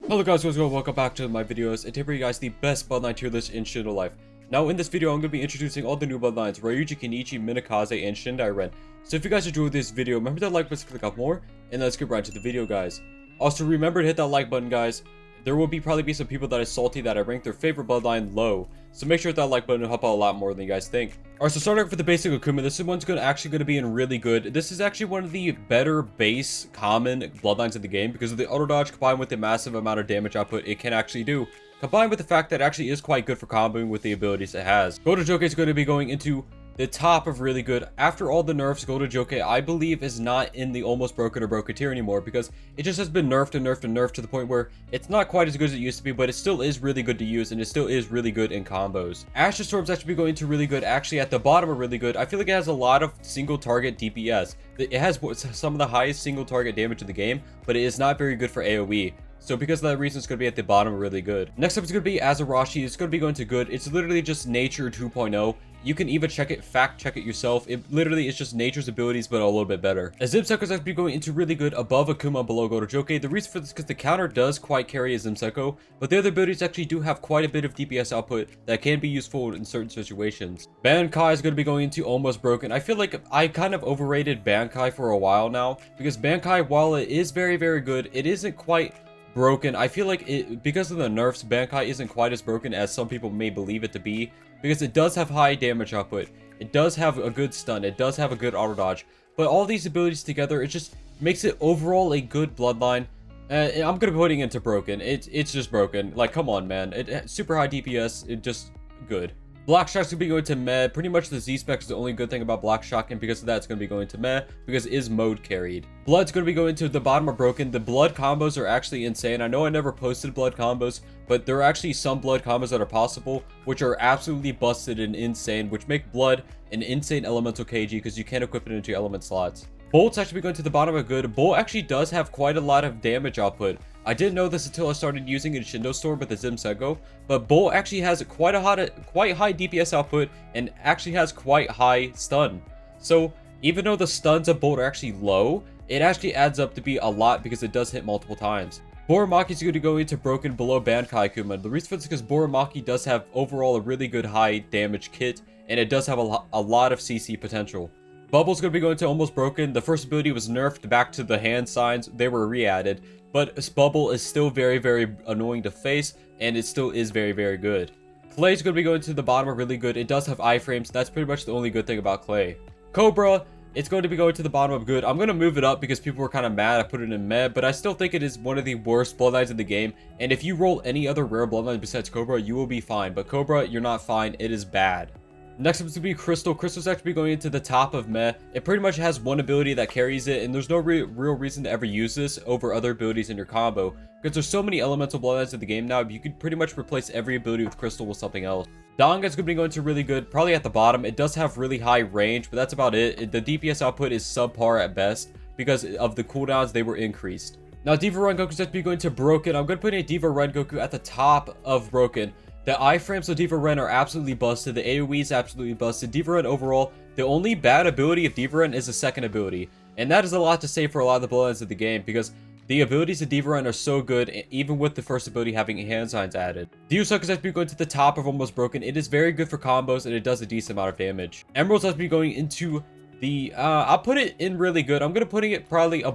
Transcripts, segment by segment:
Hello guys, what's going on? Welcome back to my videos, and today for you guys the best bloodline tier list in Shindo Life. Now in this video, I'm going to be introducing all the new bloodlines, Ryuji, Kenichi, Minakaze, and Shindai Ren. So if you guys enjoyed this video, remember that like button to click up more, and let's get right into the video, guys. Also remember to hit that like button, guys. There will probably be some people that are salty that I ranked their favorite bloodline low, so make sure that like button will help out a lot more than you guys think. Alright, so starting off with the basic Akuma, this one's actually going to be in really good. This is actually one of the better base common bloodlines in the game because of the auto dodge combined with the massive amount of damage output it can actually do, combined with the fact that it actually is quite good for comboing with the abilities it has. Goto Joke is going to be going into the top of really good. After all the nerfs, Goto Joke, I believe, is not in the almost broken or broken tier anymore because it just has been nerfed and nerfed and nerfed to the point where it's not quite as good as it used to be, but it still is really good to use and it still is really good in combos. Ashes Storm's actually going to really good, actually at the bottom are really good. I feel like it has a lot of single target DPS. It has some of the highest single target damage in the game, but it is not very good for AoE. So because of that reason, it's going to be at the bottom really good. Next up is going to be Azarashi. It's going to be going to good. It's literally just Nature 2.0. You can even check it, fact check it yourself. It literally is just Nature's abilities, but a little bit better. Zimseko is actually going into really good above Akuma, below Goto Joke. The reason for this is because the counter does quite carry a Zimseko, but the other abilities actually do have quite a bit of DPS output that can be useful in certain situations. Bankai is going to be going into almost broken. I feel like I kind of overrated Bankai for a while now, because Bankai, while it is very, very good, it isn't quite broken. I feel like because of the nerfs, Bankai isn't quite as broken as some people may believe it to be, because it does have high damage output, it does have a good stun, it does have a good auto dodge, but all these abilities together, it just makes it overall a good bloodline. I'm gonna be putting it into broken. It's just broken. Like, come on, man. It super high DPS. It just good. Black Shock's gonna be going to meh. Pretty much the Z-Spec is the only good thing about Black Shock, and because of that, it's gonna be going to meh, because it is mode carried. Blood's gonna be going to the bottom of broken. The blood combos are actually insane. I know I never posted blood combos, but there are actually some blood combos that are possible, which are absolutely busted and insane, which make blood an insane elemental KG, because you can't equip it into your element slots. Bolt's actually going to the bottom of good. Bolt actually does have quite a lot of damage output. I didn't know this until I started using it in Shindo Storm with the Zimseko, but Bolt actually has quite high DPS output and actually has quite high stun. So even though the stuns of Bolt are actually low, it actually adds up to be a lot because it does hit multiple times. Boramaki is going to go into broken below Bankai Akuma. The reason for this is because Boramaki does have overall a really good high damage kit, and it does have a lot of CC potential. Bubble's going to be going to almost broken. The first ability was nerfed back to the hand signs. They were re-added, but Bubble is still very, very annoying to face, and it still is very, very good. Clay's going to be going to the bottom of really good. It does have iframes. That's pretty much the only good thing about Clay. Cobra, it's going to be going to the bottom of good. I'm going to move it up because people were kind of mad I put it in meh, but I still think it is one of the worst bloodlines in the game. And if you roll any other rare bloodline besides Cobra, you will be fine. But Cobra, you're not fine. It is bad. Next up is going to be Crystal. Crystal's actually going into the top of meh. It pretty much has one ability that carries it, and there's no real reason to ever use this over other abilities in your combo, because there's so many elemental bloodlines in the game now, you could pretty much replace every ability with Crystal with something else. Danga's going to be going to really good, probably at the bottom. It does have really high range, but that's about it. The DPS output is subpar at best, because of the cooldowns, they were increased. Now Diva Rengoku's actually going to broken. I'm going to put in Diva Rengoku at the top of broken. The iframes of Diva Ren are absolutely busted. The AoE is absolutely busted. Diva Ren overall, the only bad ability of Diva Ren is the second ability. And that is a lot to say for a lot of the bloodlines of the game, because the abilities of Diva Ren are so good, even with the first ability having hand signs added. Ryuji is actually going to the top of almost broken. It is very good for combos, and it does a decent amount of damage. Emerald's actually going into the, I'll put it in really good. I'm going to putting it probably a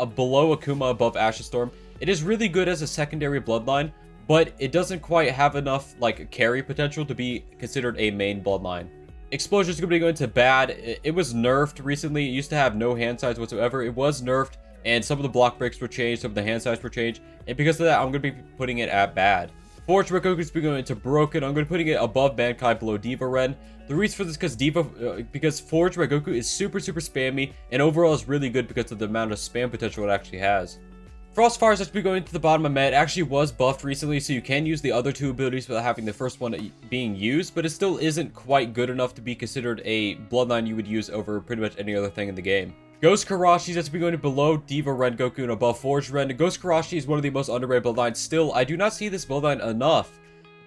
below Akuma, above Ashes Storm. It is really good as a secondary bloodline, but it doesn't quite have enough like carry potential to be considered a main bloodline. Explosion is going to be going to bad. It was nerfed recently. It used to have no hand size whatsoever. It was nerfed, and some of the block breaks were changed, some of the hand size were changed, and because of that, I'm going to be putting it at bad. Forged Rengoku is going into broken. I'm going to be putting it above Bankai, below Diva Ren. The reason for this is because Forged Rengoku is super spammy, and overall is really good because of the amount of spam potential it actually has. Frostfire is actually going to the bottom of meh. It actually was buffed recently, so you can use the other two abilities without having the first one being used, but it still isn't quite good enough to be considered a bloodline you would use over pretty much any other thing in the game. Ghost Karashi is actually going to below Diva Rengoku and above Forged Ren. Ghost Karashi is one of the most underrated bloodlines. Still, I do not see this bloodline enough.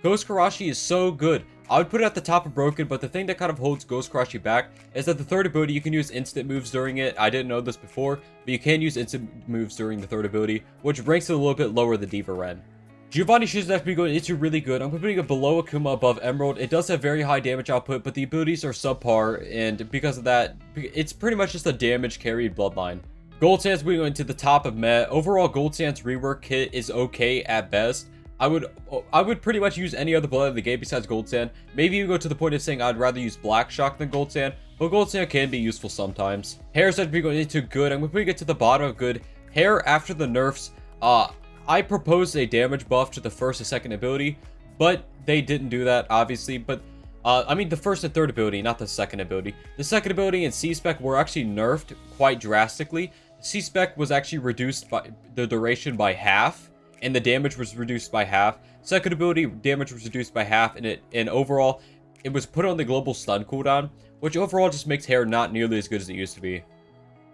Ghost Karashi is so good. I would put it at the top of broken, but the thing that kind of holds Ghost Karashi back is that the third ability, you can use instant moves during it. I didn't know this before, but you can use instant moves during the third ability, which ranks it a little bit lower than Diva Ren. Giovanni Shizen actually going into really good. I'm putting it below Akuma, above Emerald. It does have very high damage output, but the abilities are subpar, and because of that, it's pretty much just a damage carried bloodline. Gold Sands we go into the top of Meh. Overall, Gold Sands rework kit is okay at best. I would pretty much use any other bloodline in the game besides Gold Sand. Maybe you go to the point of saying I'd rather use Black Shock than Gold Sand, but Gold Sand can be useful sometimes. Hair is actually going into good. I'm going to get to the bottom of good. Hair after the nerfs, I proposed a damage buff to the first and second ability, but they didn't do that, obviously. But I mean the first and third ability, not the second ability. The second ability and C-Spec were actually nerfed quite drastically. C-Spec was actually reduced by the duration by half, and the damage was reduced by half. Second ability damage was reduced by half, and overall it was put on the global stun cooldown, which overall just makes Hair not nearly as good as it used to be.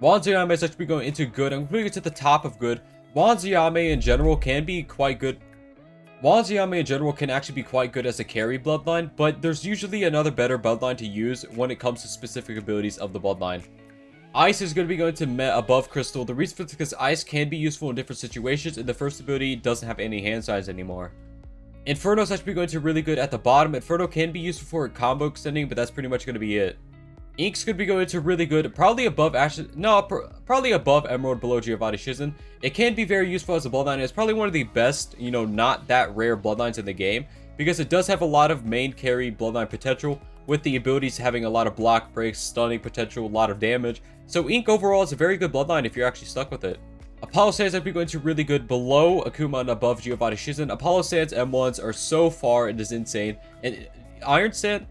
Wanzayame is actually going into good. I'm putting it to the top of good. Wanzayame in general can be quite good. Wanzayame in general can actually be quite good as a carry bloodline, but there's usually another better bloodline to use when it comes to specific abilities of the bloodline. Ice is going to be going to Meh above Crystal. The reason for this is because Ice can be useful in different situations, and the first ability doesn't have any hand signs anymore. Inferno is actually going to really good at the bottom. Inferno can be useful for combo extending, but that's pretty much going to be it. Ink's going to be going to really good, probably above probably above Emerald, below Giovanni Shizen. It can be very useful as a bloodline. It's probably one of the best, not that rare bloodlines in the game, because it does have a lot of main carry bloodline potential, with the abilities having a lot of block breaks, stunning potential, a lot of damage. So Ink overall is a very good bloodline if you're actually stuck with it. Apollo Sands I'd be going to really good below Akuma and above Giovanni Shizen. Apollo Sands M1s are so far, it is insane. And Iron Sand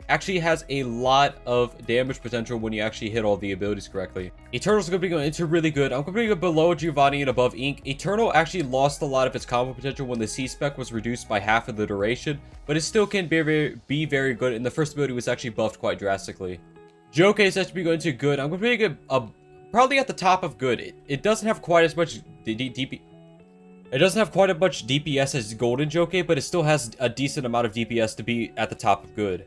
actually has a lot of damage potential when you actually hit all the abilities correctly. Eternal's going to be going into really good. I'm going to be below Giovanni and above Ink. Eternal actually lost a lot of its combo potential when the C-Spec was reduced by half of the duration, but it still can be very good, and the first ability was actually buffed quite drastically. Joke is actually going to good. I'm going to be good, probably at the top of good. It doesn't have quite as much DP. It doesn't have quite as much DPS as Golden Joke, but it still has a decent amount of DPS to be at the top of good.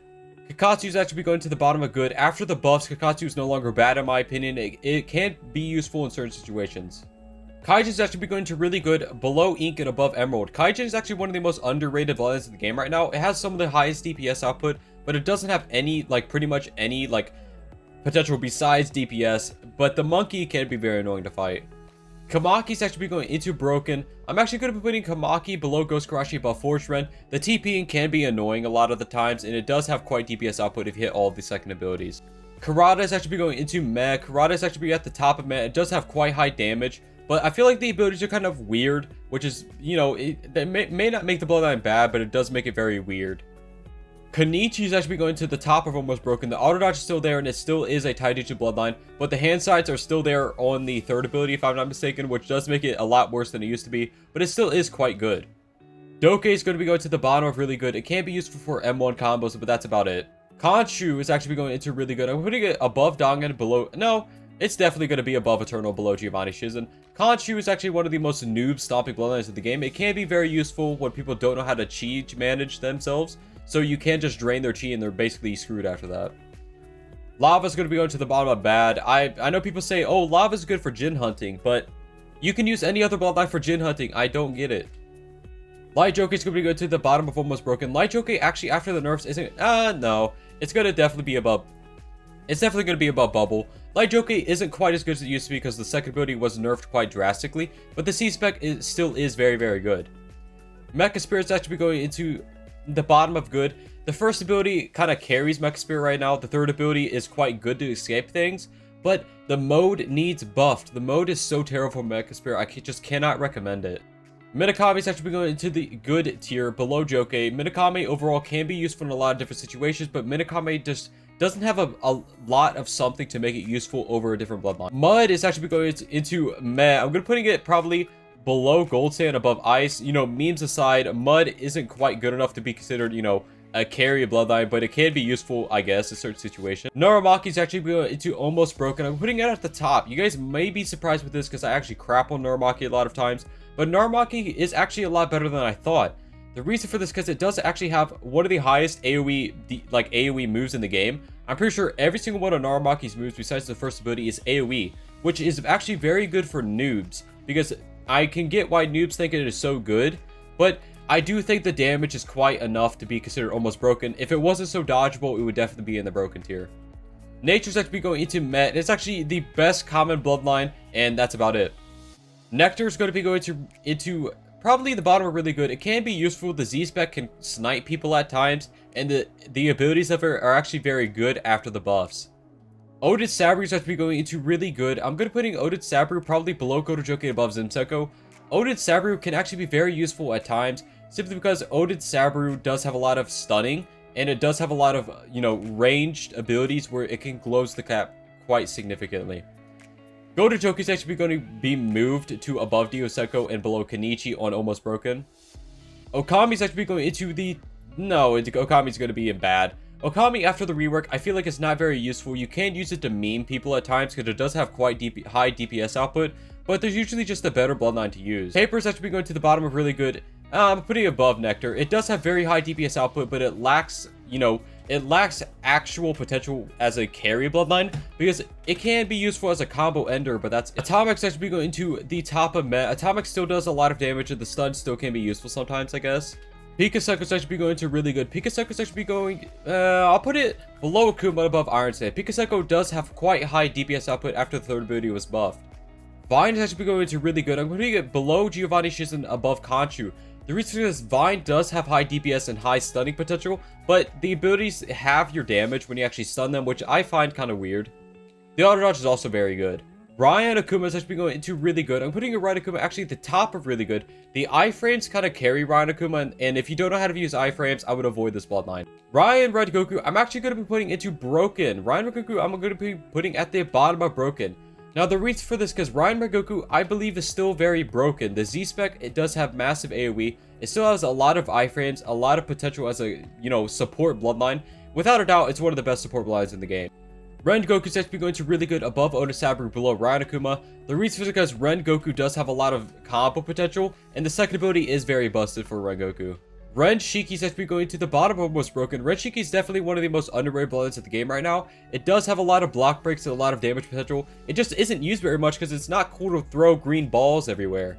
Kakatsu is actually going to the bottom of good. After the buffs, Kakatsu is no longer bad in my opinion. It can be useful in certain situations. Kaijin is actually going to really good below Ink and above Emerald. Kaijin is actually one of the most underrated bloodlines in the game right now. It has some of the highest DPS output, but it doesn't have any, pretty much any, potential besides DPS, but the monkey can be very annoying to fight. Kamaki is actually going into broken. I'm actually going to be putting Kamaki below Ghost Karashi above Forge Ren. The TPing can be annoying a lot of the times, and it does have quite DPS output if you hit all of the second abilities. Karada is actually going into Meh. Karada is actually at the top of Meh. It does have quite high damage, but I feel like the abilities are kind of weird, which is, it may not make the bloodline bad, but it does make it very weird. Kenichi is actually going to the top of Almost Broken. The auto dodge is still there, and it still is a Taijutsu bloodline, but the hand sides are still there on the third ability, if I'm not mistaken, which does make it a lot worse than it used to be, but it still is quite good. Doke is going to be going to the bottom of really good. It can be useful for M1 combos, but that's about it. Khonshu is actually going into really good. I'm putting it above Dangan, below... No, it's definitely going to be above Eternal, below Giovanni Shizen. Khonshu is actually one of the most noob stomping bloodlines of the game. It can be very useful when people don't know how to chi manage themselves, so you can just drain their chi and they're basically screwed after that. Lava's going to be going to the bottom of bad. I know people say, oh, Lava's good for Jin hunting, but you can use any other bloodline for Jin hunting. I don't get it. Light Jockey is going to be going to the bottom of Almost Broken. Light Jockey actually after the nerfs isn't... no. It's going to definitely be above... It's definitely going to be above Bubble. Light Jockey isn't quite as good as it used to be because the second ability was nerfed quite drastically, but the C-Spec still is very, very good. Mecha Spirit's actually going into the bottom of good. The first ability kind of carries Mecha Spirit right now. The third ability is quite good to escape things, but the mode needs buffed. The mode is so terrible for Mecha Spirit, I just cannot recommend it. Minakami is actually going into the good tier below Joke. Minakami overall can be useful in a lot of different situations, but Minakami just doesn't have a lot of something to make it useful over a different bloodline. Mud is actually going into Meh. I'm going to putting it probably below Gold Sand, above Ice. Memes aside, Mud isn't quite good enough to be considered, a carry bloodline, but it can be useful, I guess, in certain situations. Naramaki is actually going into Almost Broken. I'm putting it at the top. You guys may be surprised with this because I actually crap on Naramaki a lot of times, but Naramaki is actually a lot better than I thought. The reason for this because it does actually have one of the highest AoE moves in the game. I'm pretty sure every single one of Narmaki's moves besides the first ability is AoE, which is actually very good for noobs, because I can get why noobs think it is so good, but I do think the damage is quite enough to be considered almost broken. If it wasn't so dodgeable, it would definitely be in the broken tier. Nature's actually going into Met. It's actually the best common bloodline, and that's about it. Nectar is going to be going into probably the bottom of really good. It can be useful. The Z-Spec can snipe people at times, and the abilities of it are actually very good after the buffs. Odin Sabri is actually going into really good. I'm going to be putting Odin Sabri probably below Gotojoki above Zensenko. Odin Sabri can actually be very useful at times, simply because Odin Sabri does have a lot of stunning, and it does have a lot of, ranged abilities where it can close the gap quite significantly. Gotojoki is actually going to be moved to above Diosenko and below Kenichi on Almost Broken. Okami is actually going into the... No, Okami is going to be in bad. Okami, after the rework, I feel like it's not very useful. You can use it to meme people at times because it does have quite high DPS output, but there's usually just a better bloodline to use. Paper is actually going to the bottom of really good. I'm putting it above Nectar. It does have very high DPS output, but it lacks, it lacks actual potential as a carry bloodline, because it can be useful as a combo ender, but that's... Atomic's actually going to the top of Met. Atomic still does a lot of damage, and the stun still can be useful sometimes, I guess. Pikaseko's actually going to really good. Pikaseko's actually going... I'll put it below Akuma, above Iron Sand. Pikaseko does have quite high DPS output after the third ability was buffed. Vine is actually going to really good. I'm putting it below Giovanni Shizen, above Conchu. The reason is Vine does have high DPS and high stunning potential, but the abilities have your damage when you actually stun them, which I find kind of weird. The auto dodge is also very good. Ryan Akuma is actually going into really good. I'm putting Ryan Akuma actually at the top of really good. The iframes kind of carry Ryan Akuma, and if you don't know how to use iframes, I would avoid this bloodline. Ryan Red Goku, I'm actually going to be putting into broken. Ryan Red Goku, I'm going to be putting at the bottom of broken. Now, the reason for this, because Ryan Red Goku, I believe, is still very broken. The Z-Spec, it does have massive AoE. It still has a lot of iframes, a lot of potential as a, support bloodline. Without a doubt, it's one of the best support bloodlines in the game. Ren Goku is actually going to really good above Onisabru, below Ryan Akuma. The reason is because Ren Goku does have a lot of combo potential, and the second ability is very busted for Ren Goku. Ren Shiki is actually going to the bottom of Almost Broken. Ren Shiki is definitely one of the most underrated bloodlines of the game right now. It does have a lot of block breaks and a lot of damage potential. It just isn't used very much because it's not cool to throw green balls everywhere.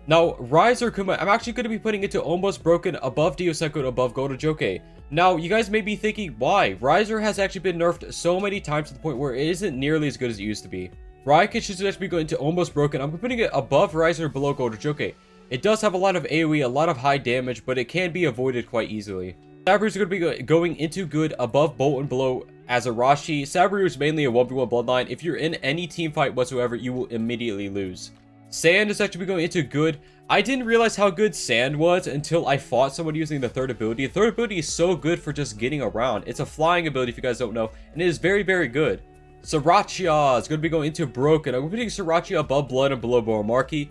Now, Riser Akuma, I'm actually going to be putting it to Almost Broken above Diosenko and above Gotojoke. Now, you guys may be thinking, why? Riser has actually been nerfed so many times to the point where it isn't nearly as good as it used to be. Raikish is actually going to Almost Broken. I'm putting it above Riser, below Gotojoke. It does have a lot of AoE, a lot of high damage, but it can be avoided quite easily. Sabryu is going to be going into good above Bolt and below Azarashi. Sabryu is mainly a 1v1 bloodline. If you're in any team fight whatsoever, you will immediately lose. Sand is actually going into good. I didn't realize how good Sand was until I fought someone using the third ability. The third ability is so good for just getting around. It's a flying ability if you guys don't know, and it is very, very good. Sriracha is going to be going into Broken. I'm putting Sriracha above Blood and below Boromarki.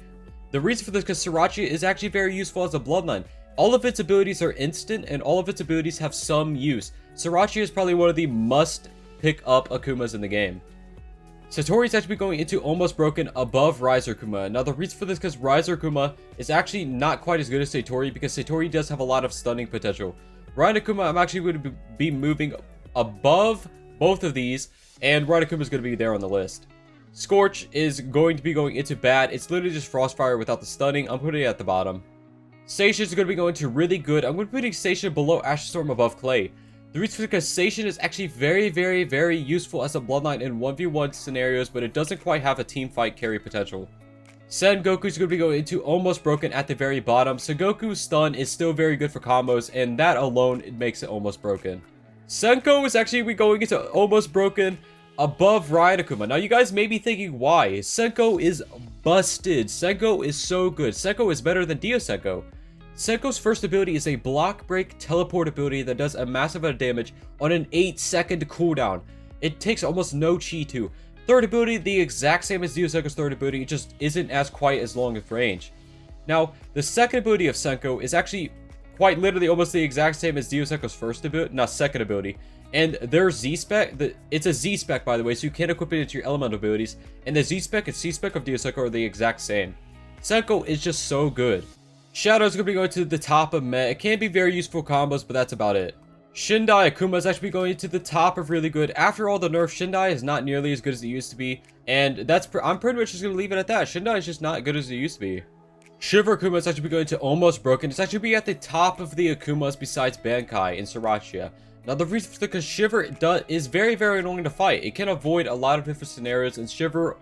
The reason for this is because Sriracha is actually very useful as a bloodline. All of its abilities are instant, and all of its abilities have some use. Sriracha is probably one of the must pick up Akumas in the game. Satori is actually going into Almost Broken above Riser Akuma. Now, the reason for this is because Riser Akuma is actually not quite as good as Satori, because Satori does have a lot of stunning potential. Ryan Akuma, I'm actually going to be moving above both of these, and Ryan Akuma is going to be there on the list. Scorch is going to be going into bad. It's literally just Frostfire without the stunning. I'm putting it at the bottom. Station is going to be going to really good. I'm going to be putting Station below Asher Storm above Clay. The reason is because Station is actually very, very, very useful as a bloodline in 1v1 scenarios, but it doesn't quite have a team fight carry potential. Sengoku is going to be going into Almost Broken at the very bottom. Sengoku's stun is still very good for combos, and that alone it makes it Almost Broken. Senko is actually going into Almost Broken above Ryan Akuma. Now, you guys may be thinking, why? Senko is busted. Senko is so good. Senko is better than Diosenko. Senko's first ability is a block break teleport ability that does a massive amount of damage on an 8-second cooldown. It takes almost no chi to. Third ability, the exact same as Diosenko's third ability, it just isn't as quite as long of range. Now, the second ability of Senko is actually quite literally almost the exact same as Diosenko's first ability, not second ability. And their Z-Spec, it's a Z-Spec by the way, so you can't equip it into your elemental abilities. And the Z-Spec and C-Spec of Diosenko are the exact same. Senko is just so good. Shadow's going to be going to the top of meh. It can be very useful combos, but that's about it. Shindai Akuma is actually going to the top of really good. After all the nerfs, Shindai is not nearly as good as it used to be. And I'm pretty much just going to leave it at that. Shindai is just not good as it used to be. Shiver Akuma is actually going to almost broken. It's actually be at the top of the Akumas besides Bankai and Sriracha. Now the reason is because Shiver is very, very annoying to fight. It can avoid a lot of different scenarios, and Shiver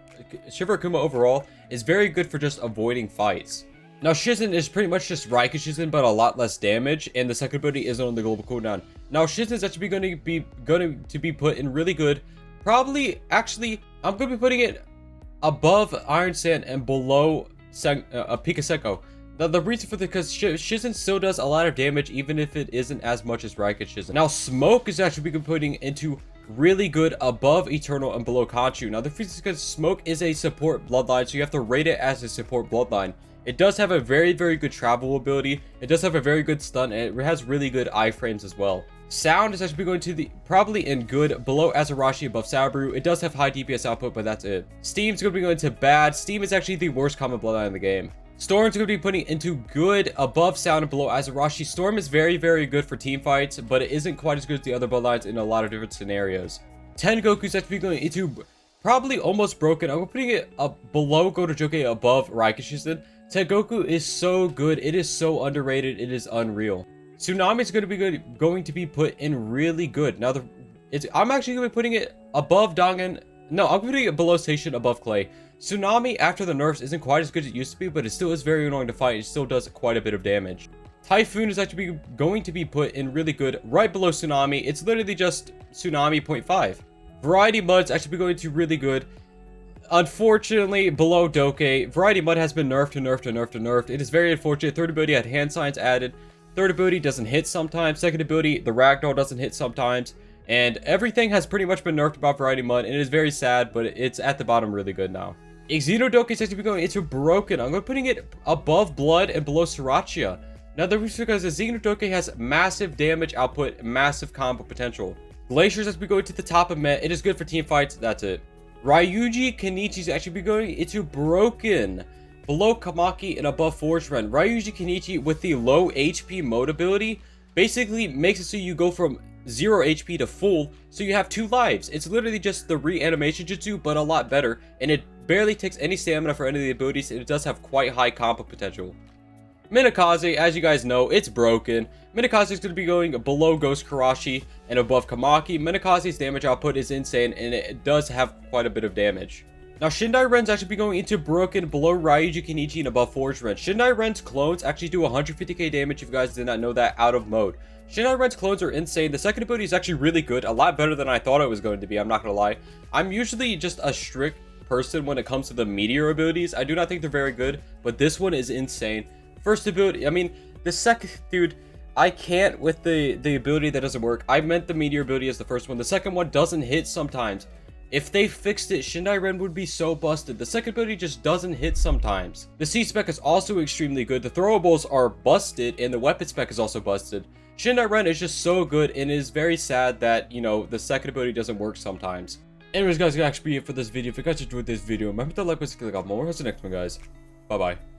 Akuma overall is very good for just avoiding fights. Now Shizen is pretty much just Raikou Shizen, but a lot less damage, and the second ability isn't on the global cooldown. Now Shizen is actually going to be put in really good. Probably, actually, I'm going to be putting it above Iron Sand and below Pika. Now the reason for this, because Shizen still does a lot of damage, even if it isn't as much as Raikou Shizen. Now Smoke is actually putting into really good above Eternal and below Kanchu. Now the reason is because Smoke is a support bloodline, so you have to rate it as a support bloodline. It does have a very, very good travel ability. It does have a very good stun, and it has really good iframes as well. Sound is actually going to the probably in good, below Azarashi, above Sabru. It does have high DPS output, but that's it. Steam's going to be going to bad. Steam is actually the worst common bloodline in the game. Storm's going to be putting into good, above Sound, and below Azarashi. Storm is very, very good for team fights, but it isn't quite as good as the other bloodlines in a lot of different scenarios. Tengoku's actually going into probably almost broken. I'm putting it below Gotojoke, above Raikou Shizen. Tengoku is so good. It is so underrated. It is unreal. Tsunami is going to be put in really good. Now I'm actually going to be putting it above Dangan. No, I'm putting it below Station, above Clay. Tsunami after the nerfs isn't quite as good as it used to be, but it still is very annoying to fight. It still does quite a bit of damage. Typhoon is actually going to be put in really good right below Tsunami. It's literally just Tsunami 0.5. Variety Mud's actually going to really good. Unfortunately, below Doke. Variety Mud has been nerfed. It is very unfortunate. Third ability had hand signs added. Third ability doesn't hit sometimes. Second ability, the Ragdoll doesn't hit sometimes. And everything has pretty much been nerfed about Variety Mud, and it is very sad, but it's at the bottom really good now. Xenodoke is actually going into broken. I'm going to be putting it above Blood and below Sriracha. Now the reason is because Xenodoke has massive damage output, massive combo potential. Glacier's actually going to the top of Met. It is good for team fights. That's it. Ryuji Kenichi is actually going into broken. Below Kamaki and above Forge Ren. Ryuji Kenichi with the low HP mode ability basically makes it so you go from 0 HP to full, so you have 2 lives. It's literally just the reanimation jutsu, but a lot better, and it barely takes any stamina for any of the abilities, and it does have quite high combo potential. Minakaze, as you guys know, it's broken. Minakaze is going to be going below Ghost Karashi and above Kamaki. Minakaze's damage output is insane, and it does have quite a bit of damage. Now, Shindai Ren's actually be going into broken below Ryuji Kenichi and above Forge Ren. Shindai Ren's clones actually do 150k damage if you guys did not know that out of mode. Shindai Ren's clones are insane. The second ability is actually really good, a lot better than I thought it was going to be, I'm not going to lie. I'm usually just a strict person when it comes to the meteor abilities. I do not think they're very good, but this one is insane. First ability, I mean, the second, dude, I can't with the ability that doesn't work. I meant the meteor ability as the first one. The second one doesn't hit sometimes. If they fixed it, Shindai Ren would be so busted. The second ability just doesn't hit sometimes. The C spec is also extremely good. The throwables are busted, and the weapon spec is also busted. Shindai Ren is just so good, and it is very sad that, you know, the second ability doesn't work sometimes. Anyways, guys, that's actually it for this video. If you guys enjoyed this video, remember to like, click on more. I'll see you next one, guys. Bye-bye.